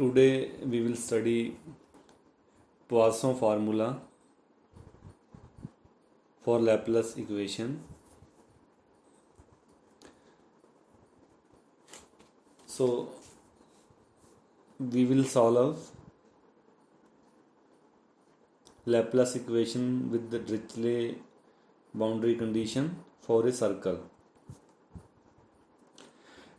Today we will study Poisson formula for Laplace equation. So we will solve Laplace equation with the Dirichlet boundary condition for a circle,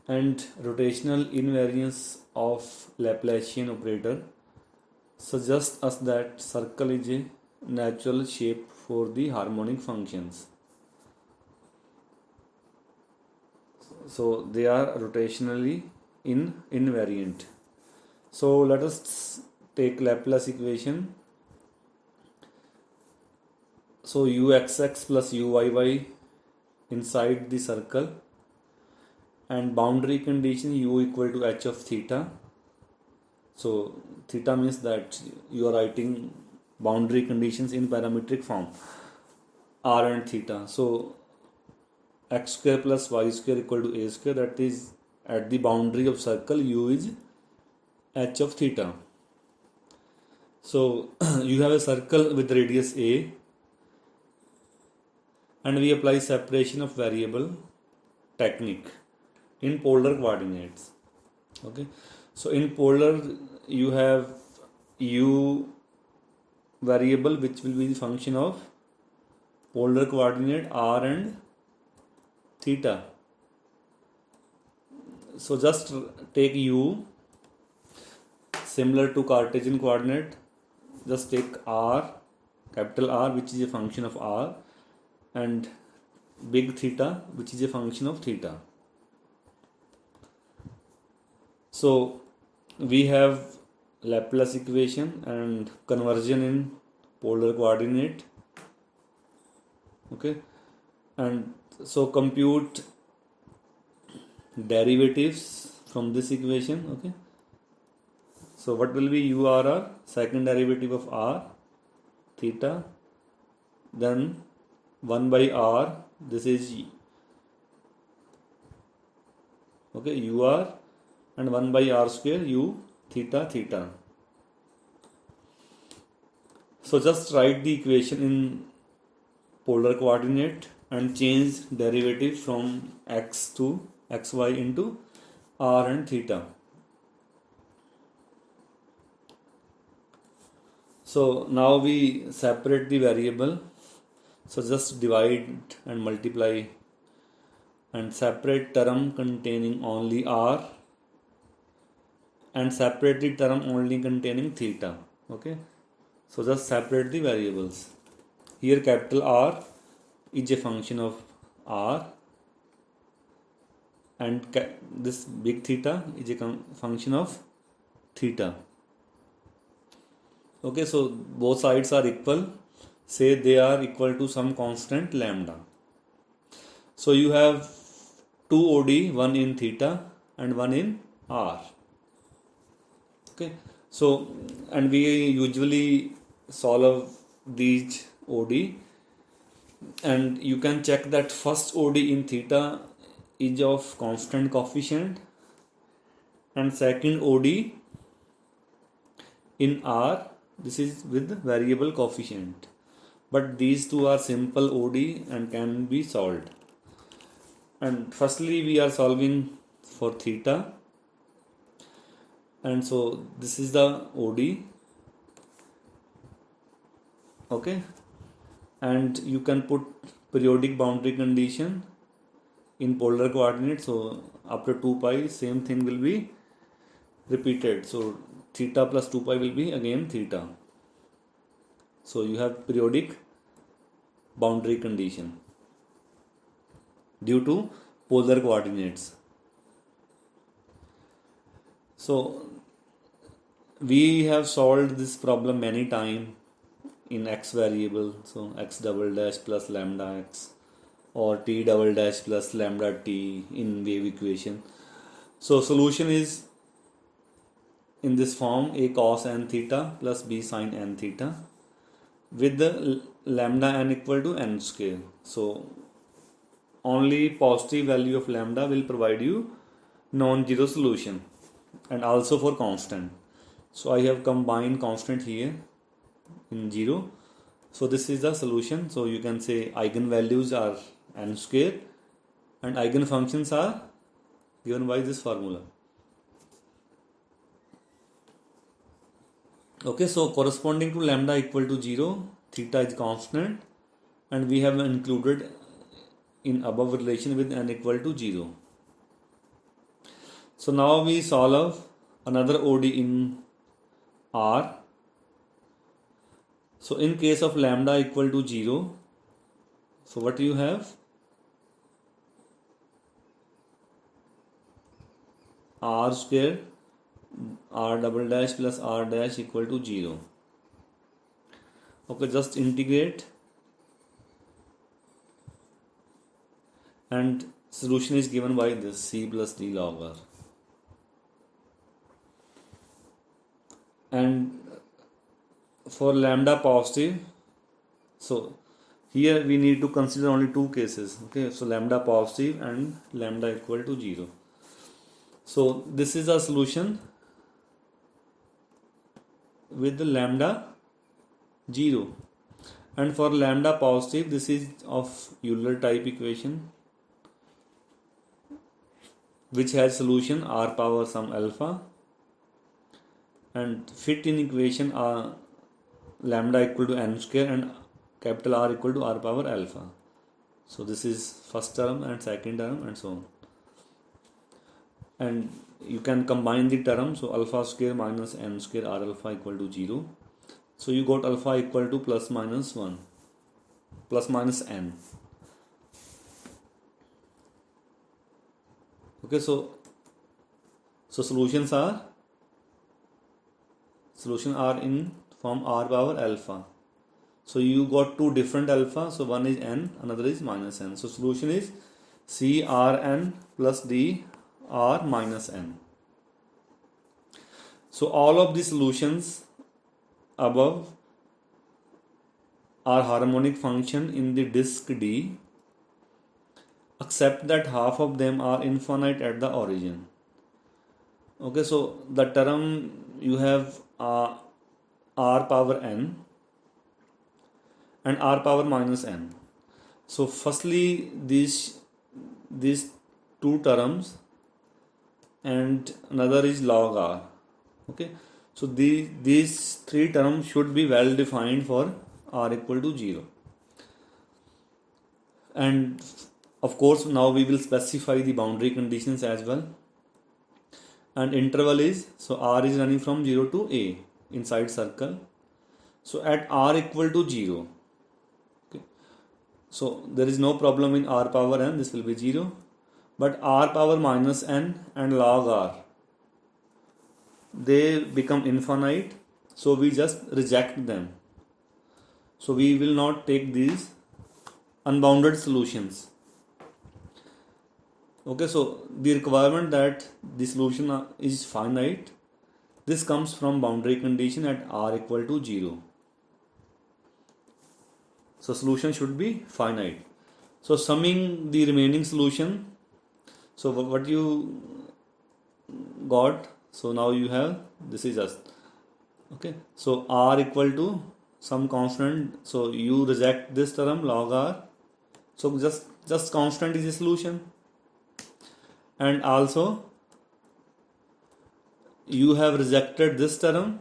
and rotational invariance of Laplacian operator suggests us that circle is a natural shape for the harmonic functions. So they are rotationally invariant. So let us take Laplace equation. So uxx plus uyy inside the circle, and boundary condition u equal to h of theta. So theta means that you are writing boundary conditions in parametric form, r and theta. So x square plus y square equal to a square, that is at the boundary of circle u is h of theta. So you have a circle with radius a, and we apply separation of variable technique in polar coordinates. Okay, so in polar you have u variable which will be the function of polar coordinate r and theta. So just take u similar to Cartesian coordinate, just take r, capital R, which is a function of r, and big theta, which is a function of theta. So we have Laplace equation and conversion in polar coordinate. Okay, and so compute derivatives from this equation. Okay, so what will be urr, second derivative of r, theta, then 1 by r, this is okay ur, and 1 by r square u theta theta. So just write the equation in polar coordinate and change derivative from x to xy into r and theta. So now we separate the variable. So just divide and multiply and separate term containing only r and separate the term only containing theta. Okay, so just separate the variables. Here capital R is a function of r, and this big theta is a function of theta. Okay, so both sides are equal. Say they are equal to some constant lambda. So you have two OD, one in theta and one in r. Okay, so and we usually solve these OD, and you can check that first OD in theta is of constant coefficient and second OD in r, this is with variable coefficient. But these two are simple OD and can be solved. And firstly we are solving for theta, and so this is the OD. Okay, and you can put periodic boundary condition in polar coordinate. So after 2 pi same thing will be repeated. So theta plus 2 pi will be again theta. So you have periodic boundary condition due to polar coordinates. So we have solved this problem many times in x variable. So x double dash plus lambda x, or t double dash plus lambda t in wave equation. So solution is in this form: a cos n theta plus b sin n theta with the lambda n equal to n square. So only positive value of lambda will provide you non-zero solution, and also for constant. So I have combined constant here in 0. So this is the solution. So you can say eigenvalues are n square and eigenfunctions are given by this formula. Okay, so corresponding to lambda equal to 0, theta is constant, and we have included in above relation with n equal to 0. So now we solve another OD in R. So in case of lambda equal to 0, so what you have? R square R double dash plus R dash equal to 0. Okay, just integrate and solution is given by this C plus D log R. And for lambda positive, so here we need to consider only two cases. Okay, so lambda positive and lambda equal to 0. So this is a solution with the lambda 0, and for lambda positive this is of Euler type equation which has solution r power some alpha, and fit in equation lambda equal to n square and capital R equal to r power alpha. So this is first term and second term and so on, and you can combine the term. So alpha square minus n square r alpha equal to 0. So you got alpha equal to plus minus 1 plus minus n. Okay, so solutions are in form r power alpha. So you got two different alpha, so one is n, another is minus n. So solution is C r n plus d r minus n. So all of the solutions above are harmonic function in the disk D, except that half of them are infinite at the origin. Okay, so the term you have r power n and r power minus n. So firstly these two terms and another is log r. Okay, so these three terms should be well defined for r equal to 0, and of course now we will specify the boundary conditions as well. And interval is, so r is running from 0 to a inside circle. So at r equal to 0, okay, so there is no problem in r power n, this will be 0, but r power minus n and log r, they become infinite, so we just reject them. So we will not take these unbounded solutions. Okay, so the requirement that the solution is finite, this comes from boundary condition at r equal to 0. So solution should be finite. So summing the remaining solution, so what you got, so now you have, this is just, okay, so r equal to some constant, so you reject this term log r, so just constant is a solution. And also you have rejected this term,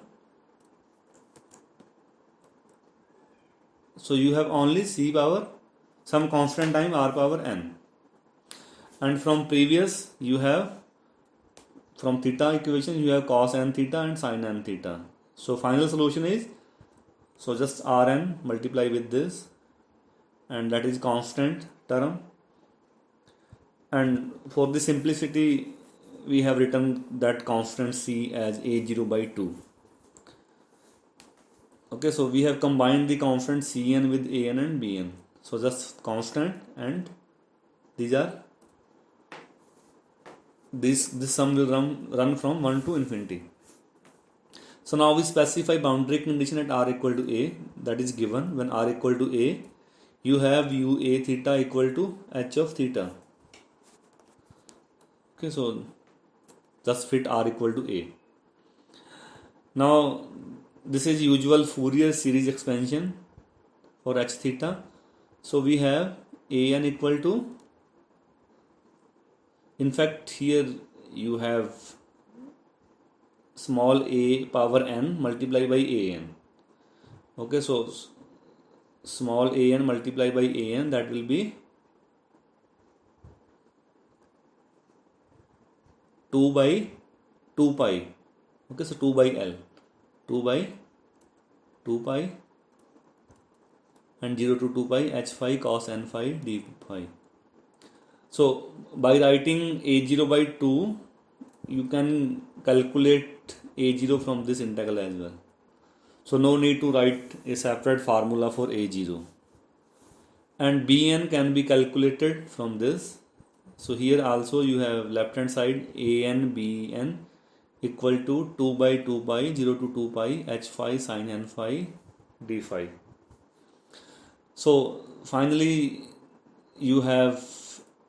so you have only c power some constant time r power n, and from previous you have, from theta equation you have cos n theta and sin n theta. So final solution is, so just Rn multiply with this, and that is constant term, and for the simplicity we have written that constant C as a0 by 2. Okay, so we have combined the constant Cn with An and Bn, so just constant, and these are, this sum will run from 1 to infinity. So now we specify boundary condition at r equal to a, that is given when r equal to a, you have u a theta equal to h of theta. Okay, so just fit r equal to a. Now this is usual Fourier series expansion for h theta. So we have an equal to, in fact here you have small a power n multiplied by an. Okay, so small an multiplied by an, that will be 2 by 2 pi. Okay, so 2 by L, 2 by 2 pi and 0 to 2 pi h phi cos n phi d phi. So by writing a0 by 2, you can calculate a0 from this integral as well. So no need to write a separate formula for a0. And bn can be calculated from this. So here also you have left hand side an bn equal to 2 by 2 pi 0 to 2 pi h phi sin n phi d phi. So finally you have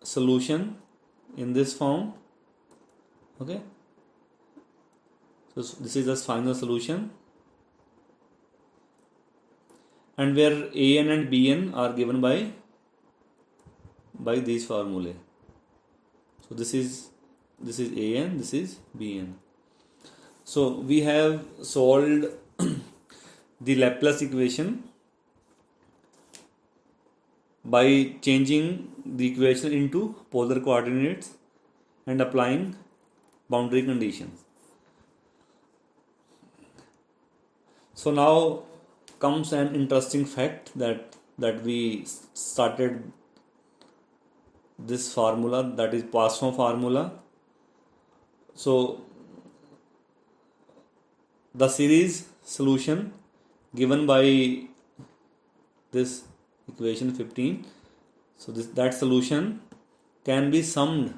solution in this form. Okay, so this is the final solution, and where an and bn are given by these formulae. So this is an, this is bn. So we have solved the Laplace equation by changing the equation into polar coordinates and applying boundary conditions. So now comes an interesting fact that we started this formula, that is Poisson formula. So the series solution given by this equation 15, so that solution can be summed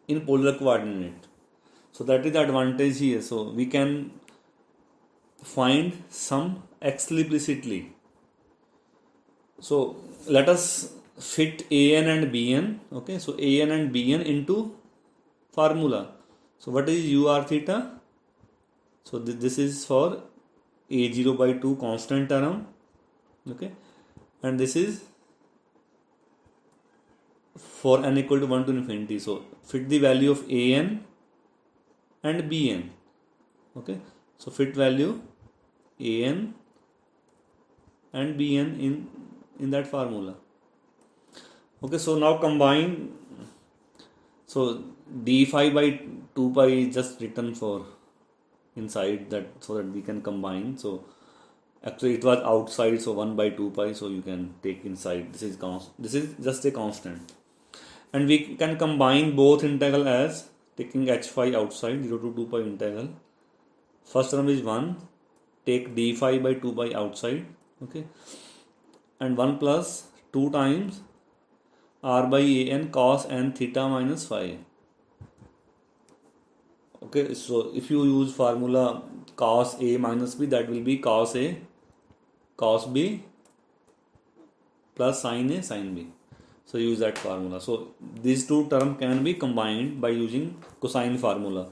in polar coordinate. So that is the advantage here. So we can find sum explicitly. So let us fit an and bn. Okay, so an and bn into formula. So what is ur theta? So this is for a0 by 2 constant term. Okay, and this is for n equal to 1 to infinity. So fit the value of an and bn. Okay, so fit value an and bn in that formula. Okay, so now combine. So d phi by 2 pi is just written for inside that, so that we can combine. So actually it was outside, so 1 by 2 pi, so you can take inside. This is just a constant, and we can combine both integral as taking h phi outside, 0 to 2 pi integral. First term is 1, take d phi by 2 pi outside. Okay, and 1 plus 2 times r by an cos n theta minus phi. Okay, so if you use formula cos a minus b, that will be cos a cos b plus sin a sin b. So use that formula. So these two terms can be combined by using cosine formula.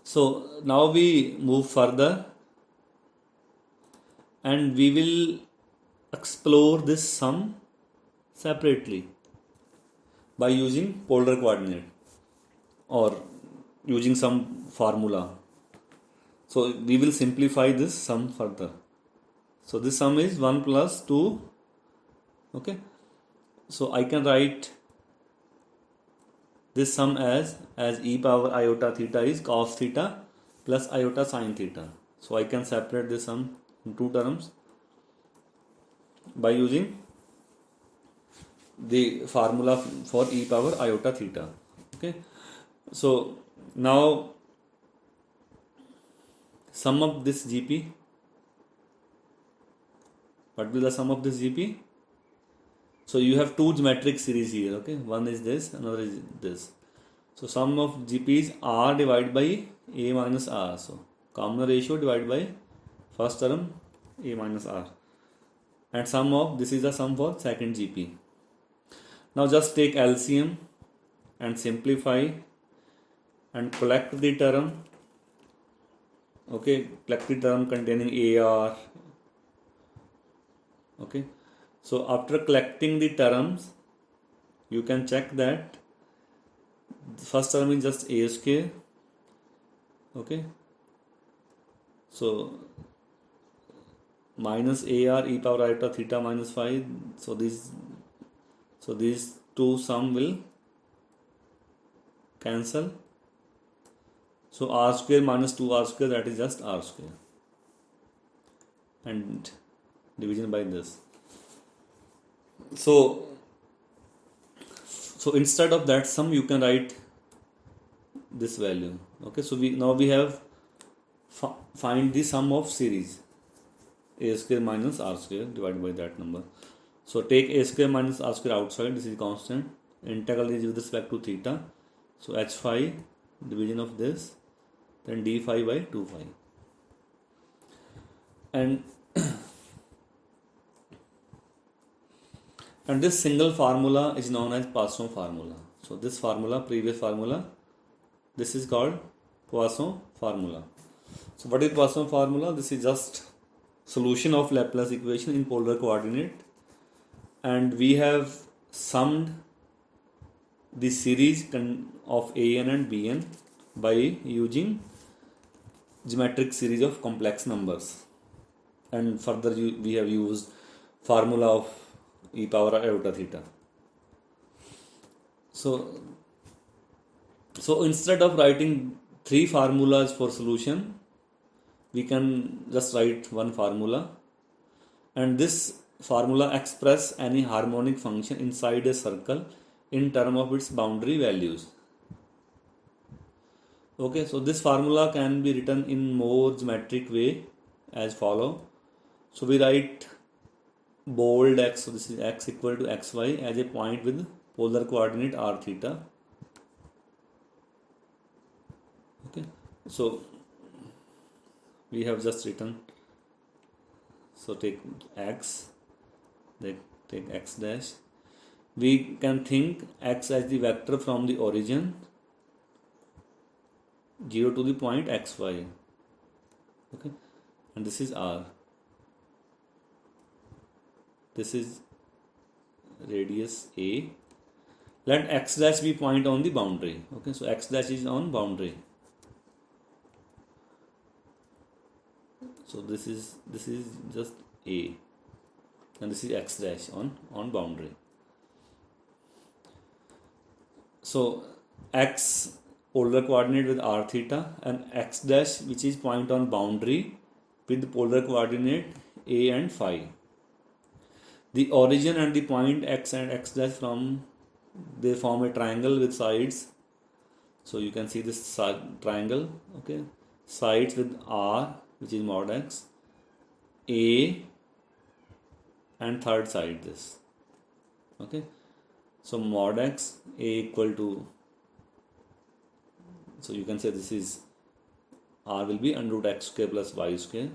So now we move further and we will explore this sum separately by using polar coordinate or using some formula. So we will simplify this sum further. So this sum is 1 plus 2. Okay, so I can write this sum as e power iota theta is cos theta plus iota sin theta. So I can separate this sum in two terms by using the formula for e power iota theta. Okay, so now sum of this GP. What will the sum of this GP? So you have two geometric series here. Okay, one is this, another is this. So sum of GP is r divided by a minus r. So common ratio divided by first term a minus r, and sum of this is the sum for second GP. Now just take LCM and simplify and collect the term. Okay, collect the term containing AR. Okay, so after collecting the terms, you can check that the first term is just A square. Okay, so minus AR e power iota theta minus phi. So these two sum will cancel. So R square minus 2R square, that is just R square, and division by this. So instead of that sum, you can write this value. Okay, so we have find the sum of series A square minus R square divided by that number. So take A square minus R square outside, this is constant. Integral is with respect to theta. So H phi division of this, then d phi by 2 phi. And this single formula is known as Poisson formula. So this formula, previous formula, this is called Poisson formula. So what is Poisson formula? This is just solution of Laplace equation in polar coordinate, and we have summed the series of an and bn by using geometric series of complex numbers, and further we have used formula of e power iota theta. So instead of writing three formulas for solution, we can just write one formula, and this formula express any harmonic function inside a circle in terms of its boundary values. Okay, so this formula can be written in more geometric way as follow. So we write bold x, so this is x equal to xy as a point with polar coordinate r theta. Okay, so we have just written, so take x, then take x dash. We can think x as the vector from the origin 0 to the point xy. Okay, and this is r. This is radius a. Let x dash be point on the boundary. Okay, so x dash is on boundary. So this is just a, and this is x dash on boundary. So x polar coordinate with r theta, and x dash which is point on boundary with polar coordinate a and phi. The origin and the point x and x dash they form a triangle with sides. So you can see this triangle. Okay, sides with r, which is mod x, a, and third side this. Okay, so mod x, a equal to, so you can say this is r will be under root x square plus y square,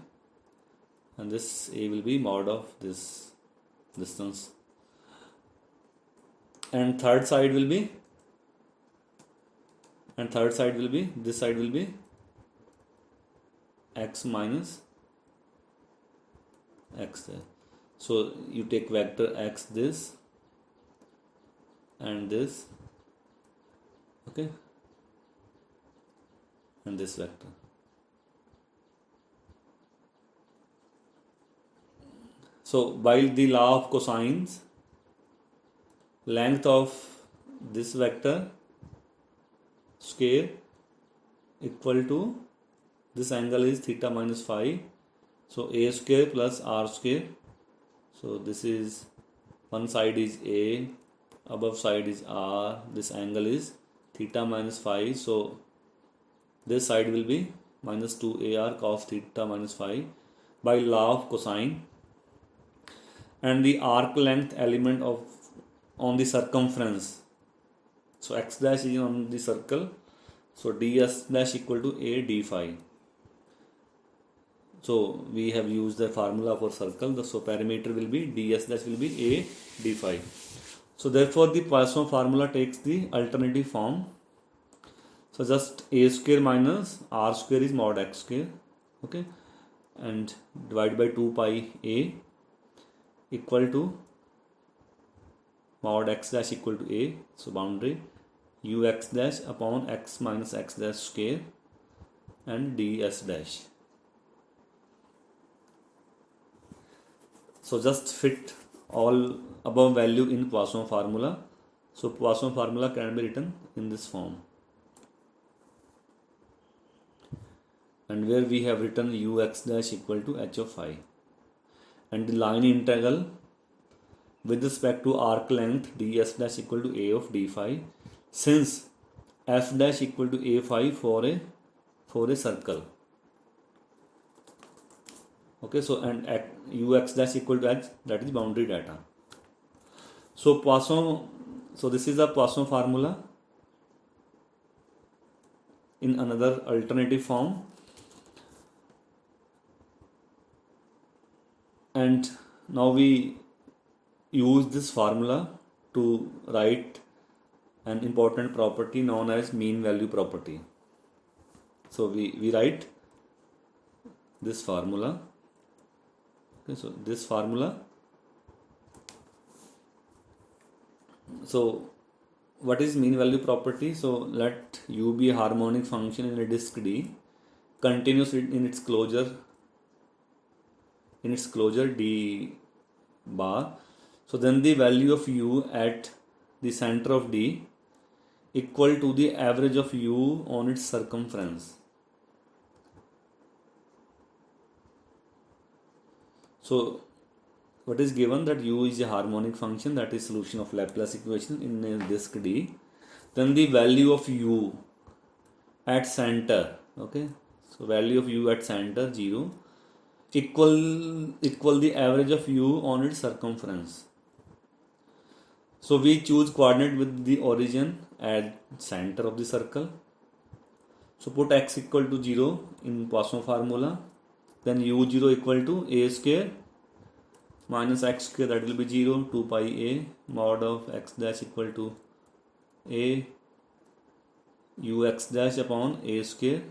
and this a will be mod of this distance, and third side will be this side will be x minus x there. So you take vector x this and this, okay, and this vector. So by the law of cosines, length of this vector square equal to this angle is theta minus phi. So a square plus r square. So this is one side is a, above side is r, this angle is theta minus phi. So this side will be minus 2ar cos theta minus phi by law of cosine. And the arc length element of on the circumference, so x dash is on the circle, so ds dash equal to a d phi. So we have used the formula for circle, so perimeter will be ds dash will be a d phi. So therefore the Poisson formula takes the alternative form. So just a square minus r square is mod x square, okay, and divide by 2 pi a equal to mod x dash equal to a, so boundary ux dash upon x minus x dash square and ds dash. So just fit all above value in Poisson formula. So Poisson formula can be written in this form, and where we have written ux dash equal to h of phi, and the line integral with respect to arc length ds dash equal to a of d phi, since f dash equal to a phi for a circle. Okay, so and at ux dash equal to h, that is boundary data. So Poisson, so this is a Poisson formula in another alternative form, and now we use this formula to write an important property known as mean value property. So we write this formula. Okay, so this formula. So what is mean value property? So let u be a harmonic function in a disk D, continuous in its closure D bar. So then the value of u at the center of D equal to the average of u on its circumference. So what is given, that u is a harmonic function, that is solution of Laplace equation in a disk D. Then the value of u at center, okay, so value of u at center 0 equal the average of u on its circumference. So we choose coordinate with the origin at center of the circle. So put x equal to 0 in Poisson formula, then u0 equal to a square minus x square, that will be 0, 2 pi a mod of x dash equal to a ux dash upon a square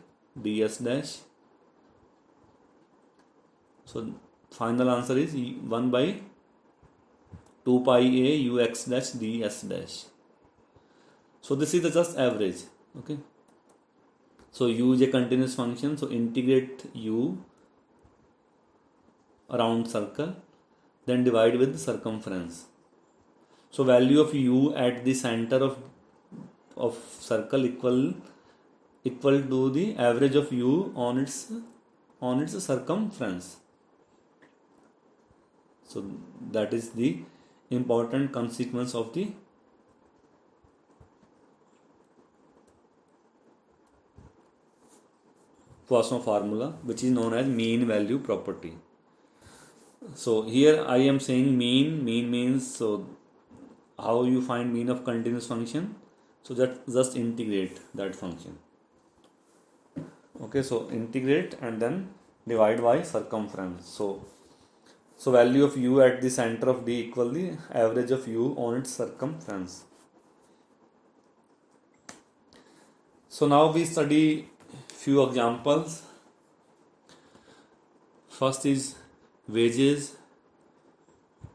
ds dash. So final answer is 1 by 2 pi a ux dash ds dash. So this is the just average. Okay, so u is a continuous function, so integrate u around circle, then divide with the circumference. So value of u at the center of circle equal to the average of u on its circumference. So that is the important consequence of the Poisson formula, which is known as mean value property. So here I am saying mean means, so how you find mean of continuous function, so that just integrate that function. Okay, so integrate and then divide by circumference. So value of u at the center of D equal the average of u on its circumference. So now we study few examples. First is wedges,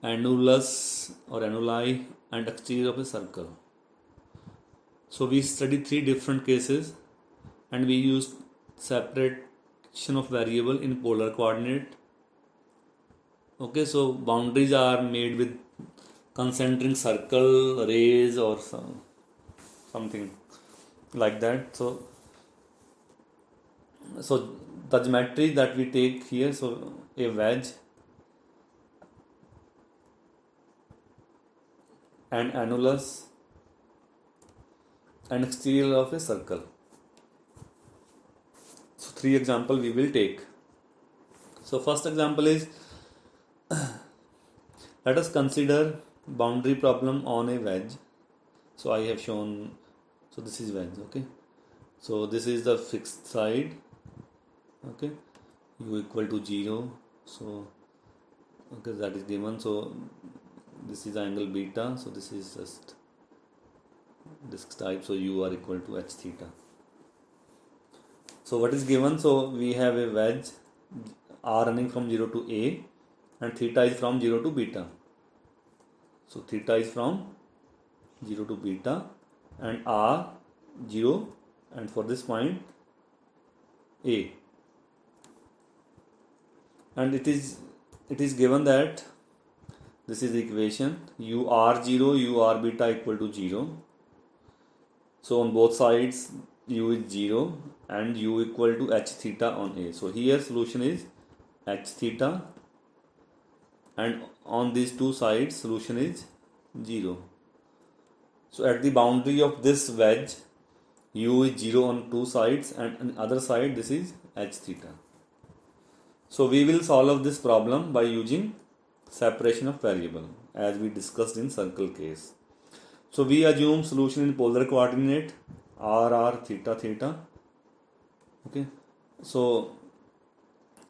annulus or annuli, and exterior of a circle. So we study 3 different cases, and we use separation of variable in polar coordinate. Okay, so boundaries are made with concentric circle, rays, or something like that. So the geometry that we take here, so a wedge, an annulus, and exterior of a circle. So 3 examples we will take. So first example is, let us consider boundary problem on a wedge. So I have shown, so this is wedge, okay. So this is the fixed side, okay, u equal to 0. So okay, that is given. So this is angle beta, so this is just disk type, so u are equal to h theta. So what is given? So we have a wedge r running from 0 to a, and theta is from 0 to beta. So theta is from 0 to beta and r 0, and for this point a, and it is given that this is the equation u r 0 u r beta equal to 0. So on both sides u is 0 and u equal to h theta on a. So here solution is h theta, and on these two sides solution is 0. So at the boundary of this wedge u is 0 on two sides, and on the other side this is h theta. So we will solve this problem by using separation of variable as we discussed in circle case. So we assume solution in polar coordinate r theta theta. Okay, so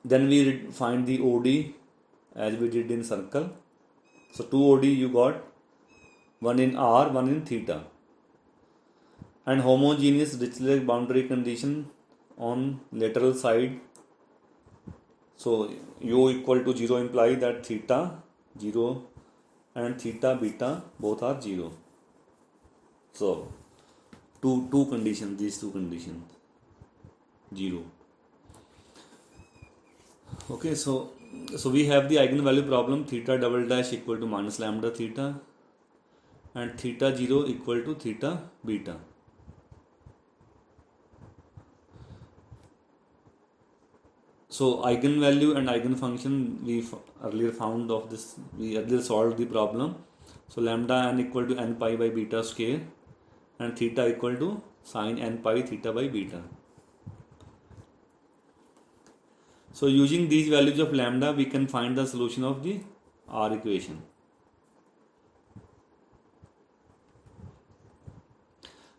then we find the OD as we did in circle. So 2 OD you got, one in r, one in theta, and homogeneous Dirichlet boundary condition on lateral side. So u equal to 0 imply that theta 0 and theta beta both are 0. So two conditions, these two conditions 0. Okay, so we have the eigenvalue problem, theta double dash equal to minus lambda theta and theta 0 equal to theta beta. So eigenvalue and eigenfunction we earlier found of this, we earlier solved the problem. So lambda n equal to n pi by beta square and theta equal to sine n pi theta by beta. So using these values of lambda we can find the solution of the R equation.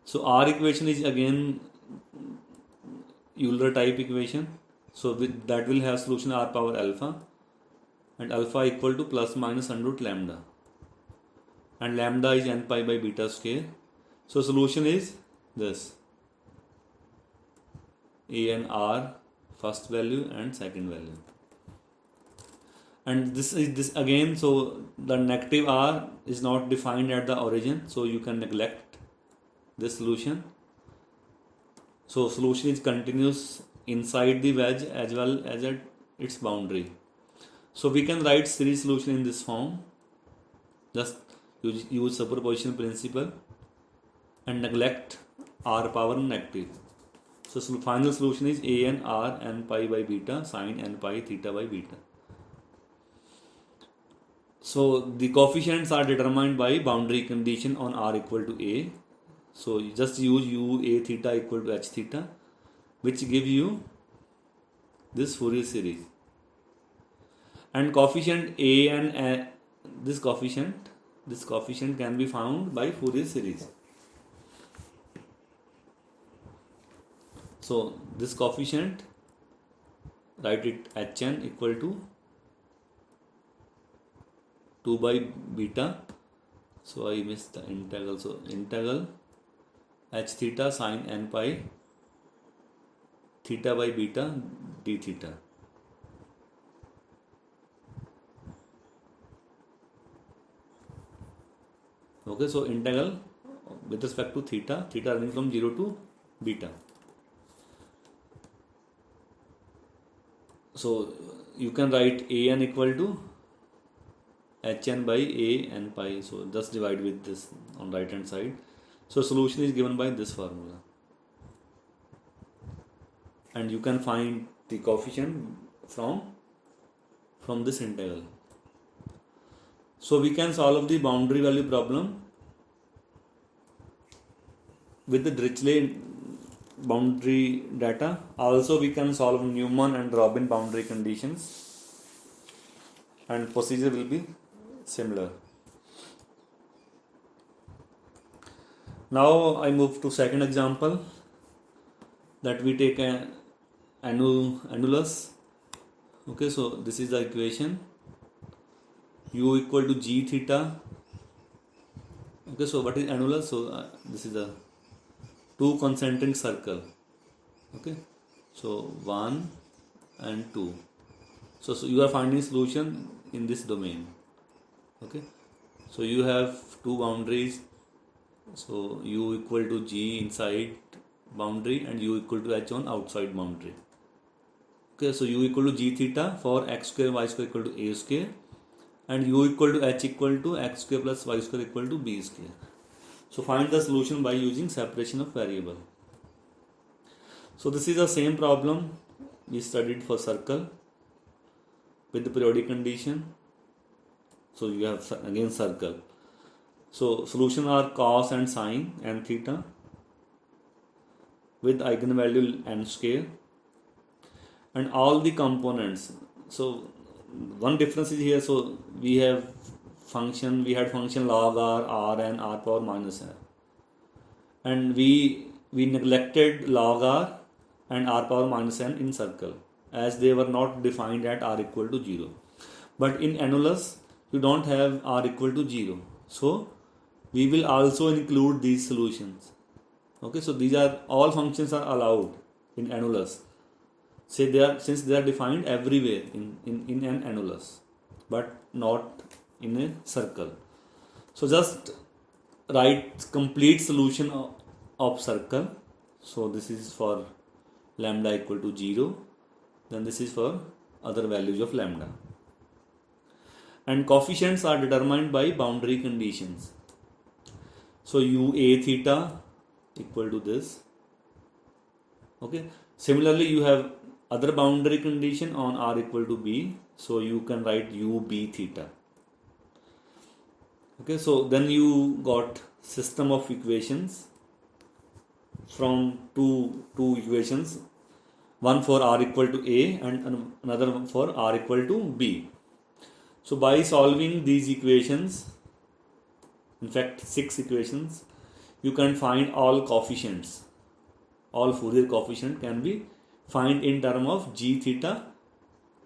So R equation is again Euler type equation. So that will have solution r power alpha, and alpha equal to plus minus under root lambda, and lambda is n pi by beta square. So solution is this a and r, first value and second value, and this is this again. So the negative r is not defined at the origin, so you can neglect this solution. So solution is continuous inside the wedge as well as at its boundary. So we can write series solution in this form. Just use superposition principle and neglect r power negative. So final solution is a n r n pi by beta sine n pi theta by beta. So the coefficients are determined by boundary condition on r equal to a. So you just use u a theta equal to h theta, which give you this Fourier series, and coefficient a and this coefficient can be found by Fourier series. So this coefficient, write it hn equal to 2 by beta. So I missed the integral. So integral h theta sine n pi theta by beta d theta. Okay, so integral with respect to theta running from 0 to beta. So you can write a n equal to hn by a n pi. So just divide with this on right hand side. So solution is given by this formula, and you can find the coefficient from this integral. So we can solve the boundary value problem with the Dirichlet boundary data. Also we can solve Newman and Robin boundary conditions, and procedure will be similar. Now I move to second example, that we take an annulus. Okay, so this is the equation u equal to g theta. Okay, so what is annulus? So this is a two concentric circle. Okay, so 1 and 2. So you are finding solution in this domain. Okay, so you have two boundaries, so u equal to g inside boundary and u equal to h on outside boundary. Okay, so u equal to g theta for x square y square equal to a square, and u equal to h equal to x square plus y square equal to b square. So find the solution by using separation of variable. So this is the same problem we studied for circle with the periodic condition. So you have again circle. So solution are cos and sine and theta with eigenvalue n square and all the components. So one difference is here. So we had function log r and r power minus r, and we neglected log r and r power minus n in circle as they were not defined at r equal to 0. But in annulus you don't have r equal to 0, so we will also include these solutions. Okay, so these are all functions are allowed in annulus. Say since they are defined everywhere in an annulus, but not in a circle. So just write complete solution of circle. So this is for lambda equal to 0, then this is for other values of lambda. And coefficients are determined by boundary conditions. So u a theta equal to this. Okay, similarly you have other boundary condition on r equal to b, so you can write u b theta. Okay, so then you got system of equations from two equations, one for r equal to a and another for r equal to b. So by solving these equations, in fact 6 equations, you can find all coefficients. All Fourier coefficient can be find in term of g theta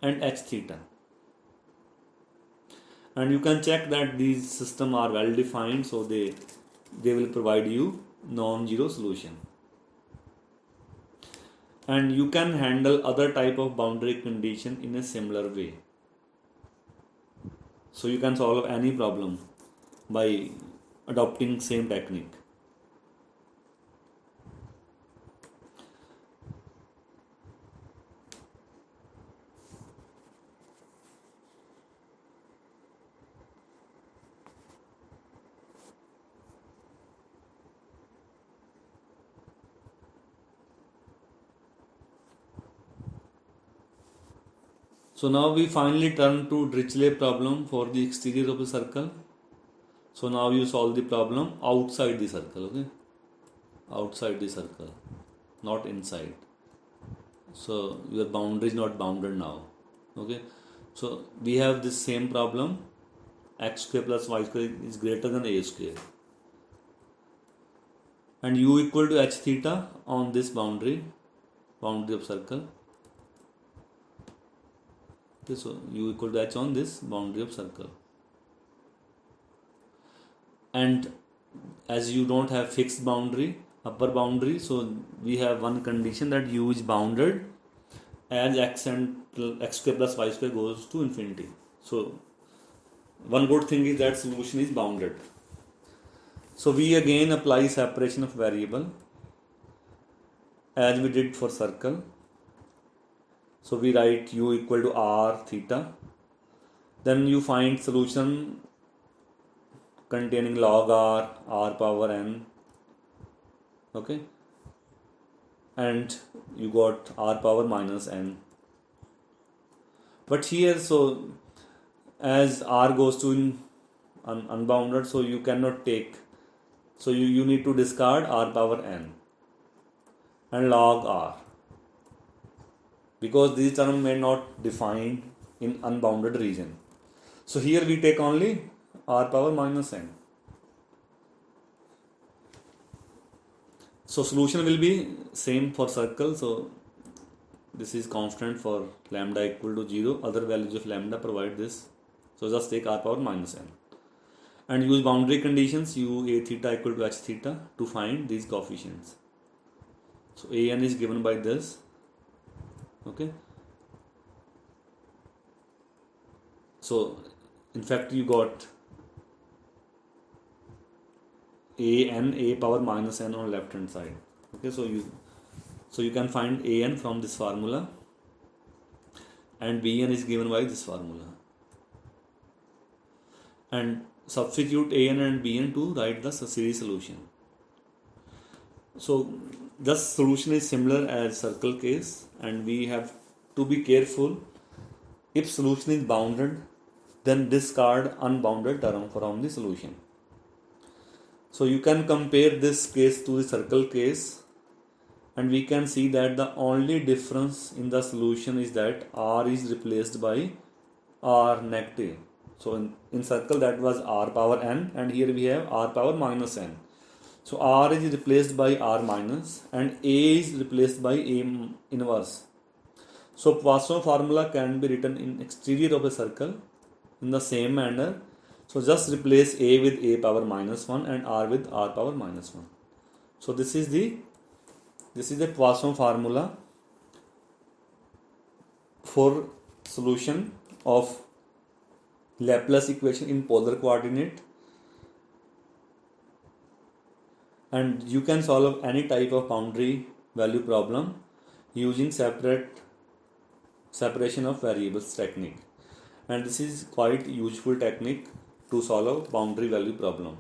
and h theta. And you can check that these systems are well defined, so they will provide you non-zero solution. And you can handle other type of boundary condition in a similar way. So you can solve any problem by adopting same technique. So now we finally turn to Dirichlet problem for the exterior of the circle. So now you solve the problem outside the circle, okay? Outside the circle, not inside. So your boundary is not bounded now, okay? So we have this same problem, x square plus y square is greater than a square. And u equal to h theta on this boundary of circle. Okay, so u equal to h on this boundary of circle. And as you don't have fixed boundary, upper boundary, so we have one condition that u is bounded as x square plus y square goes to infinity. So one good thing is that solution is bounded. So we again apply separation of variable as we did for circle. So we write u equal to r theta. Then you find solution containing log r power n. Okay. And you got r power minus n. But here, so as r goes to unbounded, so you cannot take. So you need to discard r power n and log r, because these terms may not define in unbounded region. So here we take only r power minus n. So solution will be same for circle. So this is constant for lambda equal to 0. Other values of lambda provide this. So just take r power minus n. And use boundary conditions u a theta equal to h theta to find these coefficients. So a n is given by this. Okay. So in fact you got a power minus n on left hand side. Okay, so you can find an from this formula, and bn is given by this formula, and substitute an and bn to write the series solution. So the solution is similar as circle case, and we have to be careful. If solution is bounded, then discard unbounded term from the solution. So you can compare this case to the circle case, and we can see that the only difference in the solution is that r is replaced by r negative. So in circle that was r power n, and here we have r power minus n. So r is replaced by r minus, and a is replaced by a inverse. So Poisson formula can be written in exterior of a circle in the same manner. So just replace a with a power minus 1 and r with r power minus 1. So this is the Poisson formula for solution of Laplace equation in polar coordinate, and you can solve any type of boundary value problem using separation of variables technique, and this is quite useful technique to solve boundary value problem.